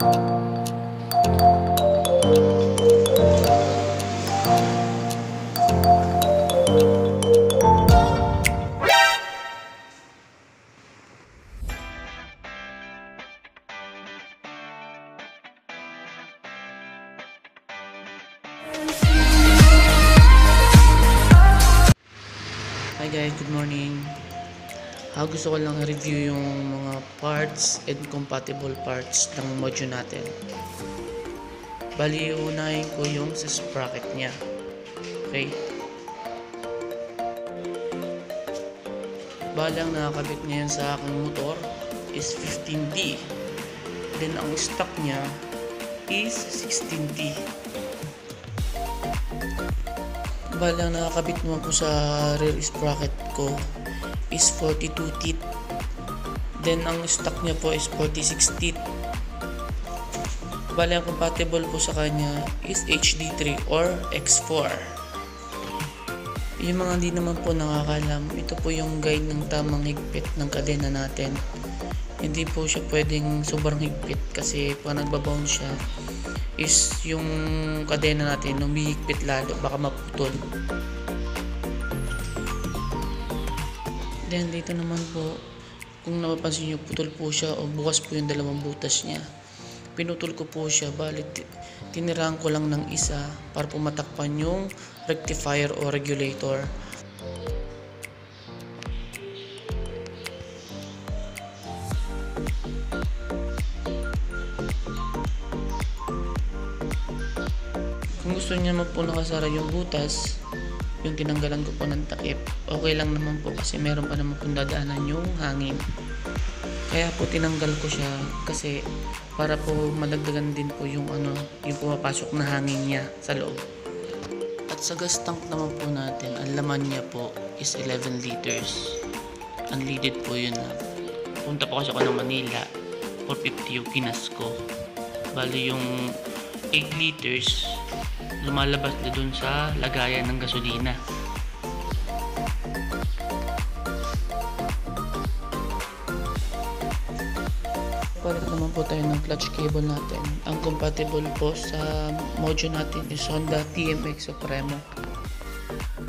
Hi guys, good morning. Gusto ko lang review yung mga parts and compatible parts ng module natin. Bali, unahin ko yung sa sprocket niya. Okay? Bali, ang nakakabit ngayon sa aking motor is 15T. Then, ang stock niya is 16T. Bali, ang nakakabit naman po sa rear sprocket ko is 42 teeth. Then ang stock niya po is 46 teeth. Bali, ang compatible po sa kanya is HD3 or X4. Yung mga hindi naman po nakakalam, ito po yung guide ng tamang higpit ng kadena natin. Hindi po siya pwedeng sobrang higpit kasi pag nagbabounce siya is yung kadena natin humihigpit lalo, baka maputol. Then dito naman po, kung napapansin nyo, putol po siya o bukas po yung dalawang butas niya. Pinutol ko po siya, balit tinirahan ko lang ng isa para po matakpan yung rectifier o regulator. Kung gusto niya po nakasara yung butas, yung tinanggalan ko po ng takip, okay lang naman po kasi meron pa naman pong dadaanan yung hangin. Kaya po tinanggal ko siya kasi para po madagdagan din po yung yung pumapasok na hangin niya sa loob. At sa gas tank naman po natin, ang laman niya po is 11 liters. Unleaded po yun na. Punta po kasi ako ng Manila, 450 yung kinas ko. Bali yung 8 liters lumalabas na dun sa lagayan ng gasolina. Palit naman po tayo ng clutch cable natin. Ang compatible po sa module natin is Honda TMX Supremo.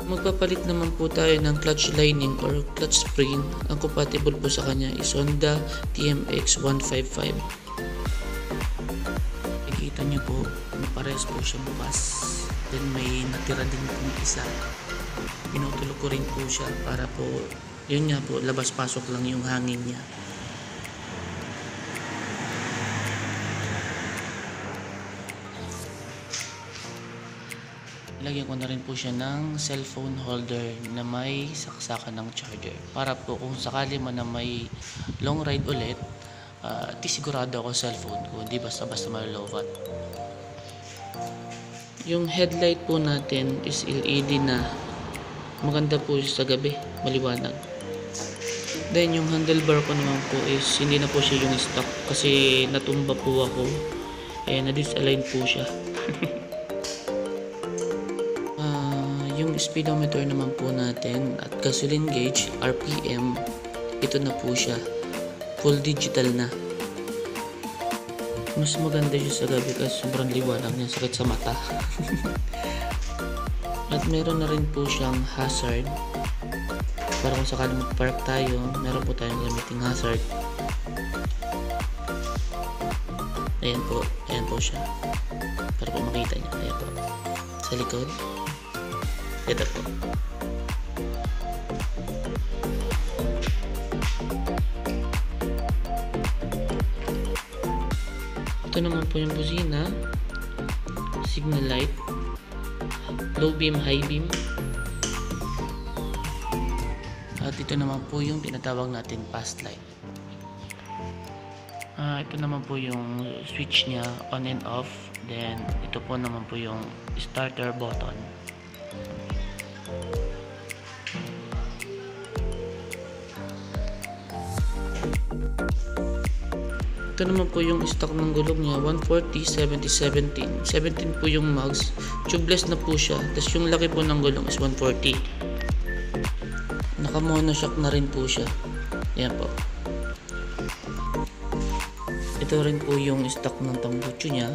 Magpapalit naman po tayo ng clutch lining or clutch spring. Ang compatible po sa kanya is Honda TMX 155. Nakikita nyo po, parehas po siya bukas. Then may natira din po isa. Pinutulog ko rin po siya para po, yun nga po, labas-pasok lang yung hangin niya. Lagyan ko na rin po siya ng cellphone holder na may saksakan ng charger. Para po kung sakali man na may long ride ulit, sigurado ako cellphone ko, hindi basta-basta malolobat. Yung headlight po natin is LED na. Maganda po siya sa gabi, maliwanag. Then yung handlebar ko naman po is hindi na po siya yung stock kasi natumba po ako. Na-disalign po siya. Yung speedometer naman po natin at gasoline gauge, RPM, ito na po siya. Full digital na. Mas maganda siya sa gabi kasi sobrang liwanag niya, sakit sa mata. At meron na rin po siyang hazard para kung sakali mag-park tayo, meron po tayong gamiting hazard. Ayan po siya para po makita niya. Ayan po sa likod, ito po. Ito naman po yung buzina, signal light, low beam, high beam. At ito naman po yung tinatawag natin fast light. Ito naman po yung switch niya, on and off. Then ito po naman po yung starter button. Ito naman po yung stock ng gulong niya, 140, 70, 17. 17 po yung mags. Tubeless na po siya. Tapos yung laki po ng gulong is 140. Naka monoshock na rin po siya. Ayan po. Ito rin po yung stock ng tambucho niya.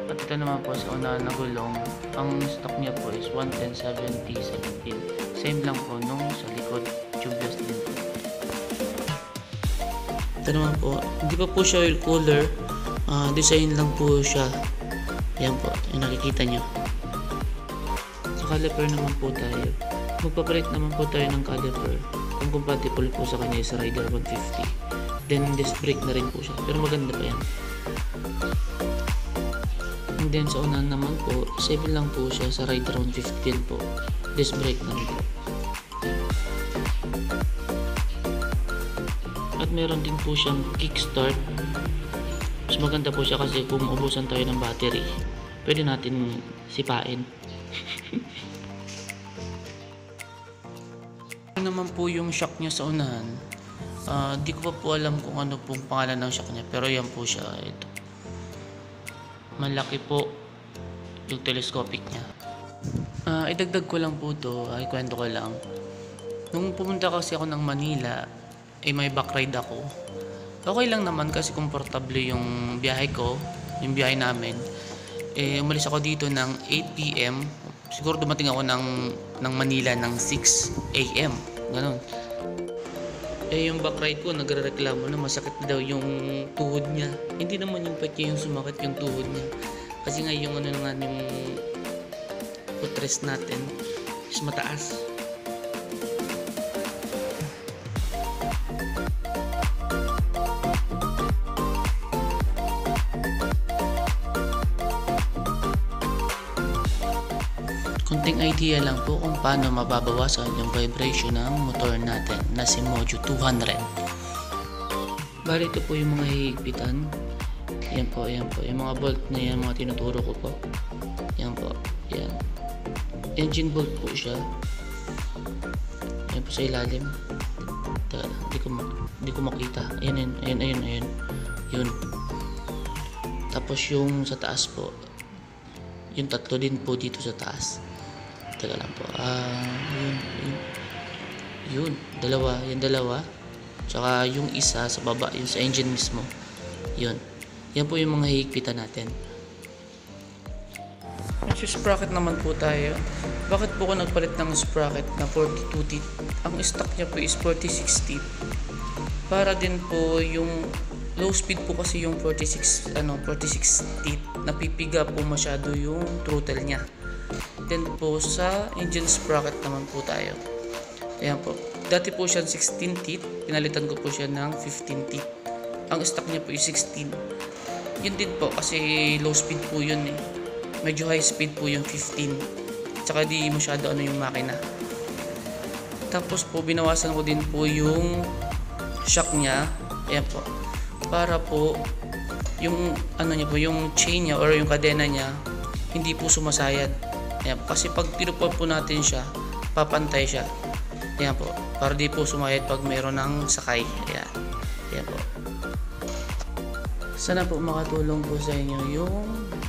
At ito naman po sa unahan na gulong, ang stock niya po is 110/70/17. Same lang po nung sa likod, tubeless din po. Ito naman po, hindi pa po siya oil cooler, design lang po siya. Yan po, yung nakikita nyo. Sa caliper naman po tayo. Magpapalit naman po tayo ng caliper kung compatible po sa kanya sa Rider 150. Then disc brake na rin po siya, pero maganda pa yan. And then sa unahan naman po, 7 lang po siya sa Rider 150 din po. Disc brake na rin po. At meron din po siyang kickstart. Mas maganda po siya kasi kung maubusan tayo ng battery, pwede natin sipain. Ano naman po yung shock niya sa unahan? Di ko pa po alam kung ano pong pangalan ng shock niya, pero yan po siya. Ito. Malaki po yung telescopic niya. Idagdag ko lang po to, ay kwento ko lang. Nung pumunta kasi ako ng Manila, may back ride ako. Okay lang naman kasi komportable yung biyahe ko, yung biyahe namin. Umalis ako dito ng 8 PM. Siguro dumating ako ng Manila ng 6 AM. Ganon. Yung back ride ko, nagre-reklamo na masakit na daw yung tuhod niya. Hindi naman yung pet niya yung sumakit yung tuhod niya. Kasi nga yung ano nga yung footrest natin is mataas. Konting idea lang po kung paano mababawasan yung vibration ng motor natin na si Mojo 200. Bali ito po yung mga hihigpitan. Yan po, yan po. Yung mga bolt na yan, mga tinuturo ko po. Yan po, yan. Engine bolt po siya. Yan po sa ilalim. Teka lang, di ko makita. Ayun. Yun. Tapos yung sa taas po, yung tatlo din po dito sa taas. Teka lang po. Yun. Dalawa. Yung dalawa. Tsaka yung isa sa baba. Yung sa engine mismo. Yun. Yan po yung mga hihigpitan natin. Sprocket naman po tayo. Bakit po ako nagpalit ng sprocket na 42 teeth? Ang stock niya po is 46 teeth. Para din po yung low speed po kasi yung 46 teeth. Napipiga po masyado yung throttle niya. Then po sa engine sprocket naman po tayo. Ayan po. Dati po siya 16 teeth. Pinalitan ko po siya ng 15 teeth. Ang stock niya po is 16. Yun din po kasi low speed po yun eh. Medyo high speed po yung 15. Tsaka di masyado yung makina. Tapos po binawasan ko din po yung shock niya. Ayan po. Para po yung niya po, yung chain niya or yung kadena niya hindi po sumasayad. Ayan, kasi pag tinupad po natin siya, papantay siya. Ayan po, para di po sumayad pag mayroon ng sakay. Ayan po. Sana po makatulong po sa inyo yung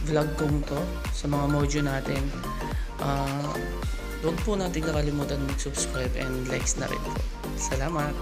vlog kong to sa mga Mojo natin. Huwag po natin nakalimutan mag-subscribe and likes na rin po. Salamat!